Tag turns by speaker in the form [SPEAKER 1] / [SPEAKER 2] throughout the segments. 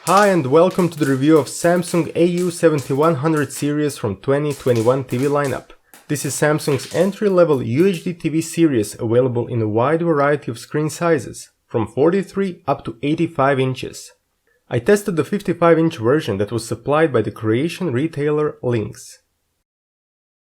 [SPEAKER 1] Hi and welcome to the review of Samsung AU7100 series from 2021 TV lineup. This is Samsung's entry-level UHD TV series available in a wide variety of screen sizes, from 43 up to 85 inches. I tested the 55-inch version that was supplied by the Croatian retailer Lynx.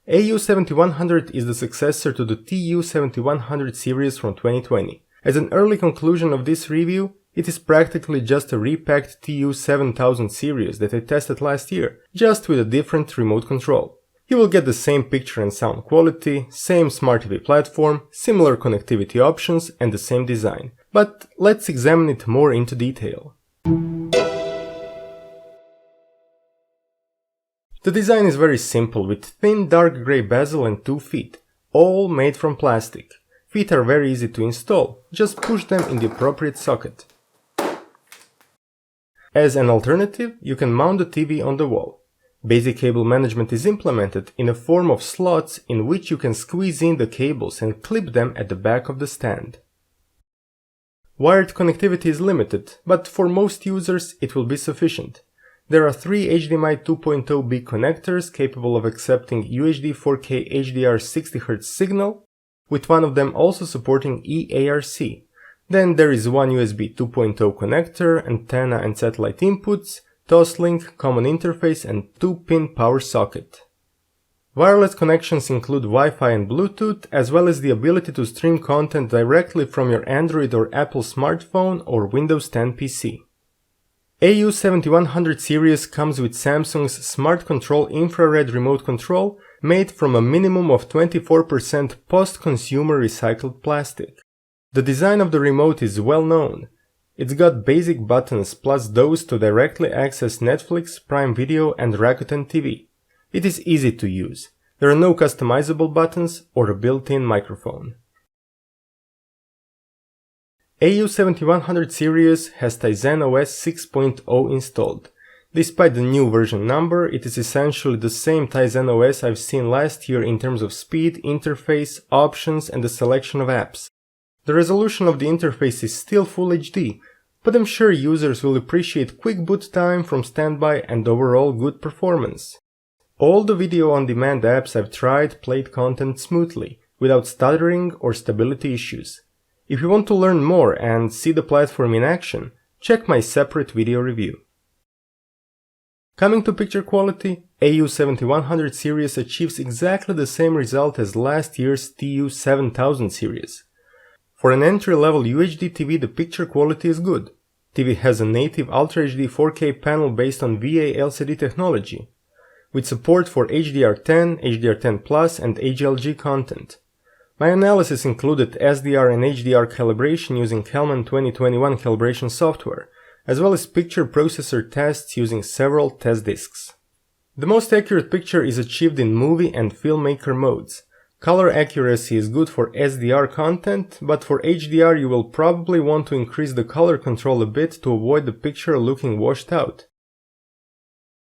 [SPEAKER 1] AU7100 is the successor to the TU7100 series from 2020. As an early conclusion of this review, it is practically just a repacked TU7000 series that I tested last year, just with a different remote control. You will get the same picture and sound quality, same Smart TV platform, similar connectivity options and the same design. But let's examine it more into detail. The design is very simple, with thin dark grey bezel and 2 feet, all made from plastic. Feet are very easy to install, just push them in the appropriate socket. As an alternative, you can mount the TV on the wall. Basic cable management is implemented in a form of slots in which you can squeeze in the cables and clip them at the back of the stand. Wired connectivity is limited, but for most users it will be sufficient. There are 3 HDMI 2.0 big connectors capable of accepting UHD 4K HDR 60Hz signal, with one of them also supporting eARC. Then there is one USB 2.0 connector, antenna and satellite inputs, Toslink, common interface and 2-pin power socket. Wireless connections include Wi-Fi and Bluetooth, as well as the ability to stream content directly from your Android or Apple smartphone or Windows 10 PC. AU7100 series comes with Samsung's Smart Control infrared remote control made from a minimum of 24% post-consumer recycled plastic. The design of the remote is well known. It's got basic buttons plus those to directly access Netflix, Prime Video and Rakuten TV. It is easy to use. There are no customizable buttons or a built-in microphone. AU7100 series has Tizen OS 6.0 installed. Despite the new version number, it is essentially the same Tizen OS I've seen last year in terms of speed, interface, options and the selection of apps. The resolution of the interface is still Full HD, but I'm sure users will appreciate quick boot time from standby and overall good performance. All the video-on-demand apps I've tried played content smoothly, without stuttering or stability issues. If you want to learn more and see the platform in action, check my separate video review. Coming to picture quality, AU7100 series achieves exactly the same result as last year's TU7000 series. For an entry-level UHD TV, the picture quality is good. TV has a native Ultra HD 4K panel based on VA LCD technology, with support for HDR10, HDR10+, and HLG content. My analysis included SDR and HDR calibration using Kalman 2021 calibration software, as well as picture processor tests using several test disks. The most accurate picture is achieved in movie and filmmaker modes. Color accuracy is good for SDR content, but for HDR you will probably want to increase the color control a bit to avoid the picture looking washed out.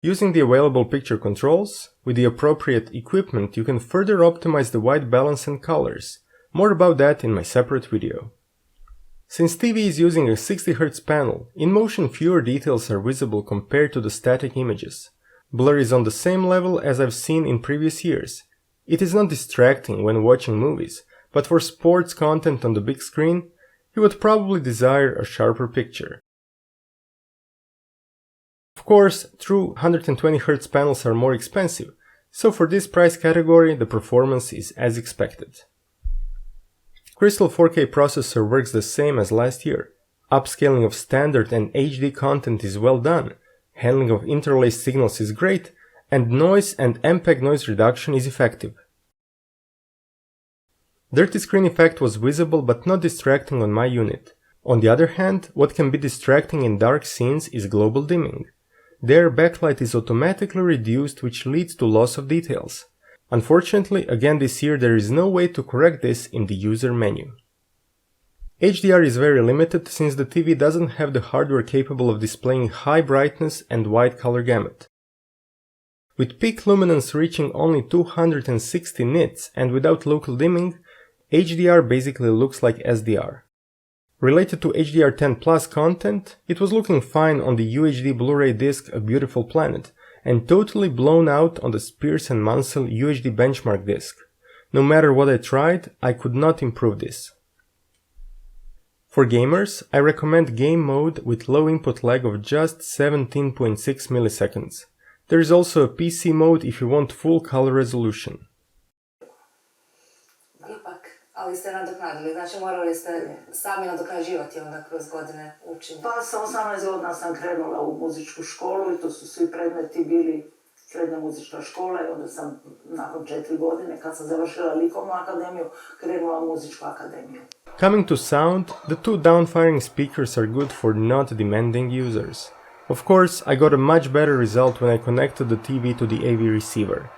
[SPEAKER 1] Using the available picture controls, with the appropriate equipment you can further optimize the white balance and colors. More about that in my separate video. Since TV is using a 60Hz panel, in motion fewer details are visible compared to the static images. Blur is on the same level as I've seen in previous years. It is not distracting when watching movies, but for sports content on the big screen, you would probably desire a sharper picture. Of course, true 120Hz panels are more expensive, so for this price category the performance is as expected. Crystal 4K processor works the same as last year. Upscaling of standard and HD content is well done, handling of interlaced signals is great, and noise and MPEG noise reduction is effective. Dirty screen effect was visible but not distracting on my unit. On the other hand, what can be distracting in dark scenes is global dimming. There, backlight is automatically reduced, which leads to loss of details. Unfortunately, again this year there is no way to correct this in the user menu. HDR is very limited since the TV doesn't have the hardware capable of displaying high brightness and wide color gamut. With peak luminance reaching only 260 nits and without local dimming, HDR basically looks like SDR. Related to HDR10 Plus content, it was looking fine on the UHD Blu-ray disc A Beautiful Planet, and totally blown out on the Spears & Mansell UHD benchmark disc. No matter what I tried, I could not improve this. For gamers, I recommend game mode with low input lag of just 17.6 milliseconds. There is also a PC mode if you want full color resolution.
[SPEAKER 2] Ali ste nadoknadili, znači morali ste sami nadoknađivati onda kroz godine učenja.
[SPEAKER 3] Pa sa 18 godina sam krenula u muzičku školu i to su svi predmeti bili srednja muzička škola i onda sam nakon 4 godine kad sam završila likovnu akademiju krenula u muzičku akademiju.
[SPEAKER 1] Coming to sound, the two downfiring speakers are good for not demanding users. Of course, I got a much better result when I connected the TV to the AV receiver.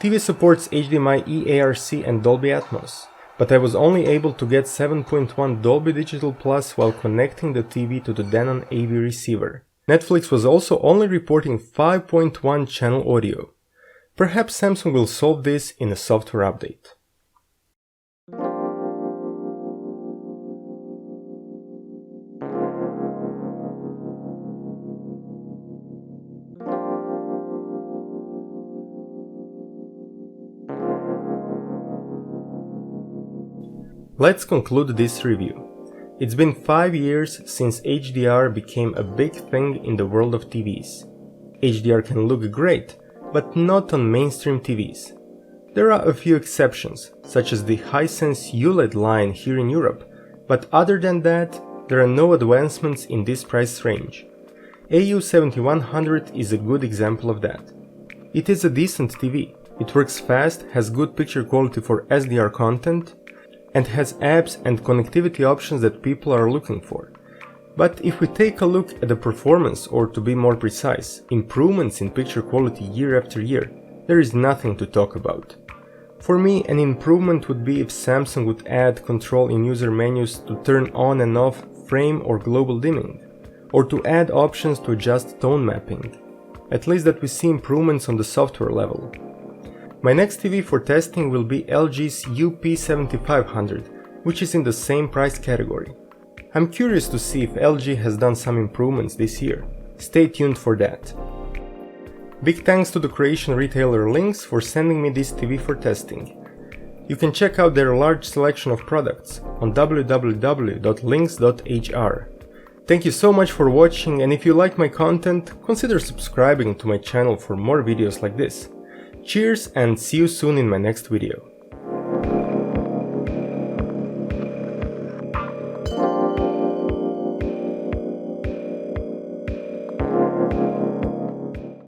[SPEAKER 1] TV supports HDMI eARC and Dolby Atmos, but I was only able to get 7.1 Dolby Digital Plus while connecting the TV to the Denon AV receiver. Netflix was also only reporting 5.1 channel audio. Perhaps Samsung will solve this in a software update. Let's conclude this review. It's been 5 years since HDR became a big thing in the world of TVs. HDR can look great, but not on mainstream TVs. There are a few exceptions, such as the Hisense ULED line here in Europe, but other than that, there are no advancements in this price range. AU7100 is a good example of that. It is a decent TV, it works fast, has good picture quality for SDR content, and has apps and connectivity options that people are looking for. But if we take a look at the performance, or to be more precise, improvements in picture quality year after year, there is nothing to talk about. For me, an improvement would be if Samsung would add control in user menus to turn on and off frame or global dimming, or to add options to adjust tone mapping. At least that we see improvements on the software level. My next TV for testing will be LG's UP7500, which is in the same price category. I'm curious to see if LG has done some improvements this year. Stay tuned for that. Big thanks to the Croatian retailer Links for sending me this TV for testing. You can check out their large selection of products on www.links.hr. Thank you so much for watching, and if you like my content, consider subscribing to my channel for more videos like this. Cheers and see you soon in my next video.